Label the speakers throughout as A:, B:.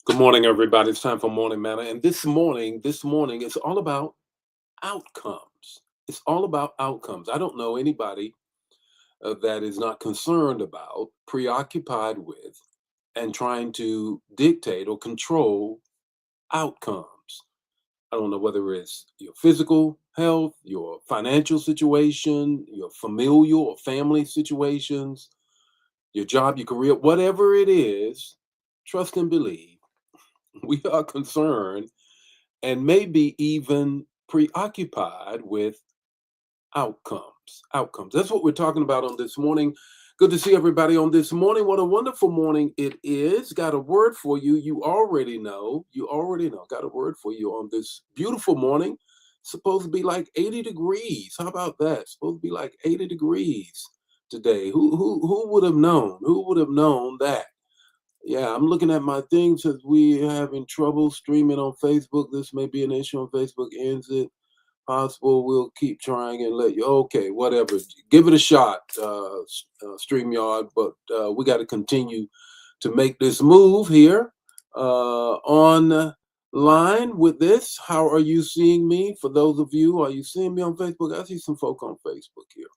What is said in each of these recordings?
A: Good morning, everybody. It's time for Morning Manna. And this morning, it's all about outcomes. It's all about outcomes. I don't know anybody that is not concerned about, preoccupied with, and trying to dictate or control outcomes. I don't know whether it's your physical health, your financial situation, your familial or family situations, your job, your career, whatever it is, trust and believe. We are concerned and maybe even preoccupied with outcomes. Outcomes. That's what we're talking about on this morning. Good to see everybody on this morning. What a wonderful morning it is. Got a word for you. You already know. You already know. Got a word for you on this beautiful morning. Supposed to be like 80 degrees. How about that? Supposed to be like 80 degrees today. Who would have known? Who would have known that? Yeah, I'm looking at my things as we having trouble streaming on Facebook. This may be an issue on Facebook. Ends it possible? We'll keep trying and let you. Okay, whatever. Give it a shot, Streamyard. But we got to continue to make this move here on line with this. How are you seeing me? For those of you, are you seeing me on Facebook? I see some folk on Facebook here.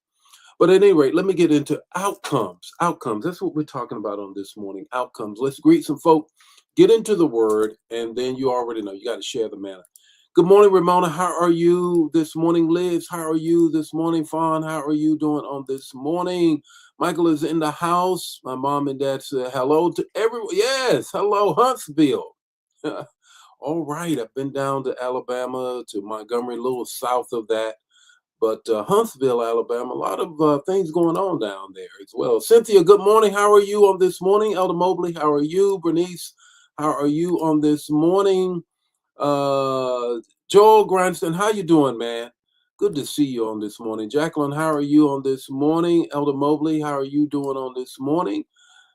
A: But at any rate, let me get into outcomes. Outcomes. That's what we're talking about on this morning. Outcomes. Let's greet some folk, get into the word, and then you already know you got to share the manner. Good morning, Ramona. How are you this morning? Liz, how are you this morning? Fawn, how are you doing on this morning? Michael is in the house. My mom and dad said hello to everyone. Yes, hello, Huntsville. All right, I've been down to Alabama, to Montgomery, a little south of that. But Huntsville, Alabama, a lot of things going on down there as well. Cynthia, good morning. How are you on this morning? Elder Mobley, how are you? Bernice, how are you on this morning? Uh, Joel Granston, how you doing, man? Good to see you on this morning. Jacqueline, how are you on this morning? Elder Mobley, how are you doing on this morning?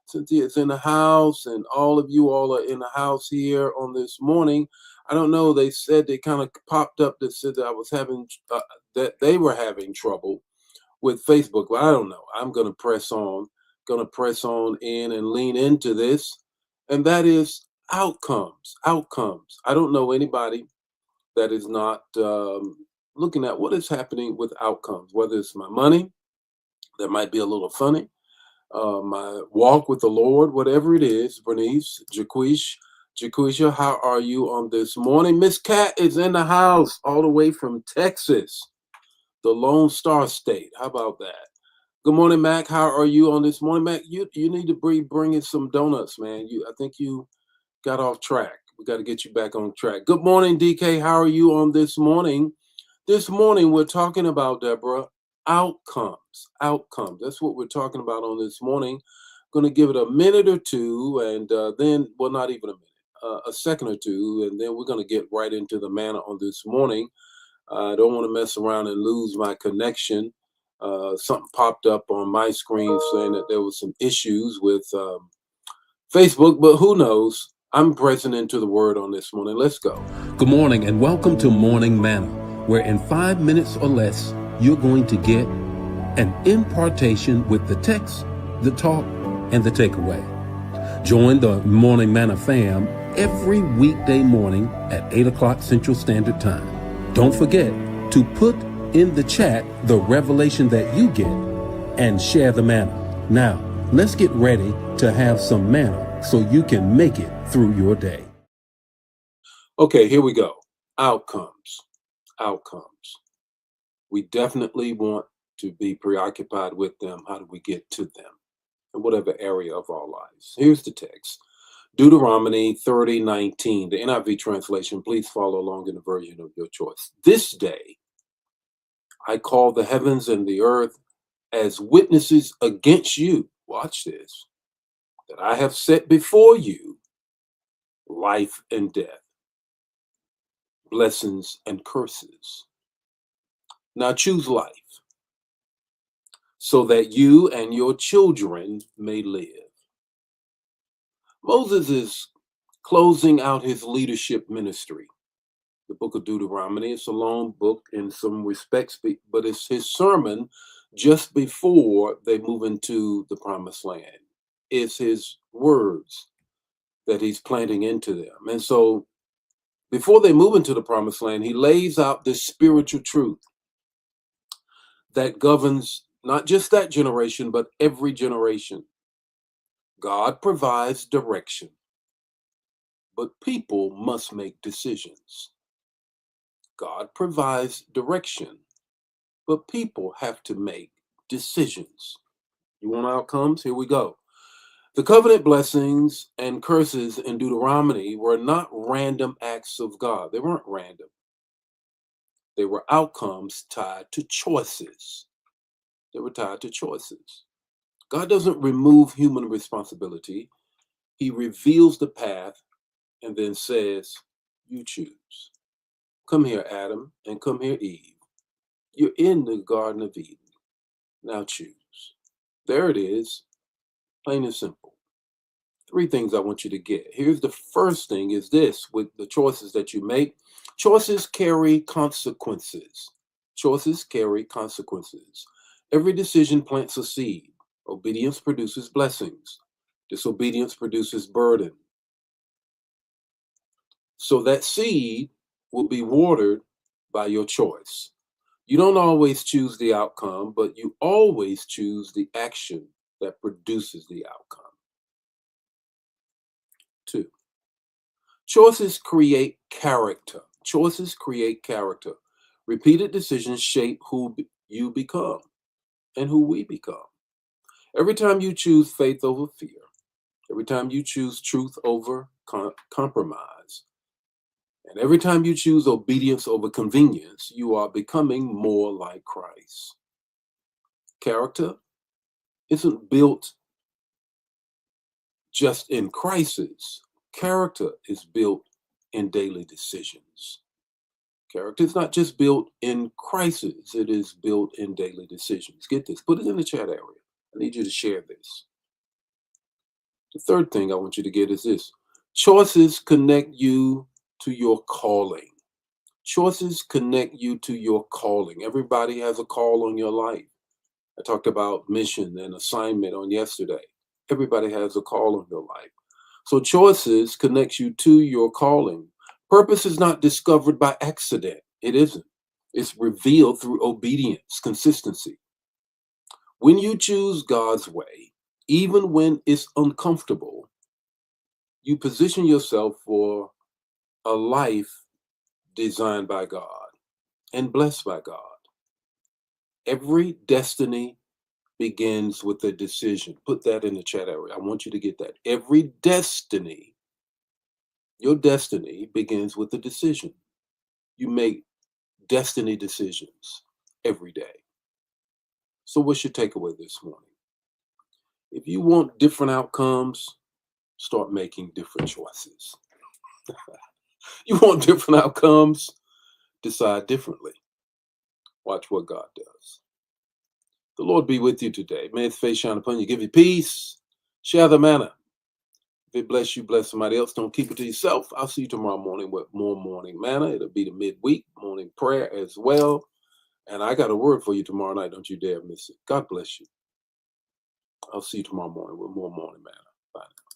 A: Cynthia's in the house, and all of you all are in the house here on this morning. I don't know. They said they kind of popped up that said that I was having that they were having trouble with Facebook. But I don't know. I'm gonna press on in and lean into this, and that is outcomes. Outcomes. I don't know anybody that is not looking at what is happening with outcomes. Whether it's my money, that might be a little funny, my walk with the Lord, whatever it is. Bernice, Jaquisha, how are you on this morning? Miss Cat is in the house all the way from Texas, the Lone Star State. How about that? Good morning, Mac. How are you on this morning, Mac? You need to bring in some donuts, man. I think you got off track. We got to get you back on track. Good morning, DK. How are you on this morning? This morning, we're talking about, Deborah, outcomes. Outcomes. That's what we're talking about on this morning. Going to give it a minute or two, and then, well, not even a minute, a second or two, and then we're going to get right into the manna on this morning. I don't want to mess around and lose my connection. Something popped up on my screen saying that there was some issues with Facebook, but who knows? I'm pressing into the word on this morning. Let's go.
B: Good morning and welcome to Morning Manna, where in 5 minutes or less, you're going to get an impartation with the text, the talk, and the takeaway. Join the Morning Manna fam every weekday morning at 8 o'clock Central Standard Time. Don't forget to put in the chat the revelation that you get and share the manna. Now, let's get ready to have some manna so you can make it through your day.
A: Okay, here we go. Outcomes. Outcomes. We definitely want to be preoccupied with them. How do we get to them in whatever area of our lives? Here's the text. Deuteronomy 30:19, the NIV translation. Please follow along in the version of your choice. This day I call the heavens and the earth as witnesses against you. Watch this. That I have set before you life and death, blessings and curses. Now choose life so that you and your children may live. Moses is closing out his leadership ministry. The book of Deuteronomy, it's a long book in some respects, but it's his sermon just before they move into the promised land. It's his words that he's planting into them. And so before they move into the promised land, he lays out this spiritual truth that governs not just that generation, but every generation. God provides direction, but people must make decisions. God provides direction, but people have to make decisions. You want outcomes? Here we go. The covenant blessings and curses in Deuteronomy were not random acts of God. They weren't random. They were outcomes tied to choices. They were tied to choices. God doesn't remove human responsibility. He reveals the path and then says, you choose. Come here, Adam, and come here, Eve. You're in the Garden of Eden. Now choose. There it is, plain and simple. Three things I want you to get. Here's the first thing is this: with the choices that you make, choices carry consequences. Choices carry consequences. Every decision plants a seed. Obedience produces blessings. Disobedience produces burden. So that seed will be watered by your choice. You don't always choose the outcome, but you always choose the action that produces the outcome. Two, choices create character. Choices create character. Repeated decisions shape who you become and who we become. Every time you choose faith over fear, every time you choose truth over compromise, and every time you choose obedience over convenience, you are becoming more like Christ. Character isn't built just in crisis. Character is built in daily decisions. Character is not just built in crisis, it is built in daily decisions. Get this, put it in the chat area. I need you to share this. The third thing I want you to get is this: choices connect you to your calling. Choices connect you to your calling. Everybody has a call on your life. I talked about mission and assignment on yesterday. Everybody has a call on your life. So choices connects you to your calling. Purpose is not discovered by accident. It isn't. It's revealed through obedience, consistency. When you choose God's way, even when it's uncomfortable, you position yourself for a life designed by God and blessed by God. Every destiny begins with a decision. Put that in the chat area. I want you to get that. Every destiny, your destiny begins with a decision. You make destiny decisions every day. So what's your takeaway this morning? If you want different outcomes, start making different choices. You want different outcomes, decide differently. Watch what God does. The Lord be with you today. May his face shine upon you, give you peace. Share the manna. If it bless you, bless somebody else. Don't keep it to yourself. I'll see you tomorrow morning with more morning manna. It'll be the midweek morning prayer as well. And I got a word for you tomorrow night. Don't you dare miss it. God bless you. I'll see you tomorrow morning with more morning manna. Bye now.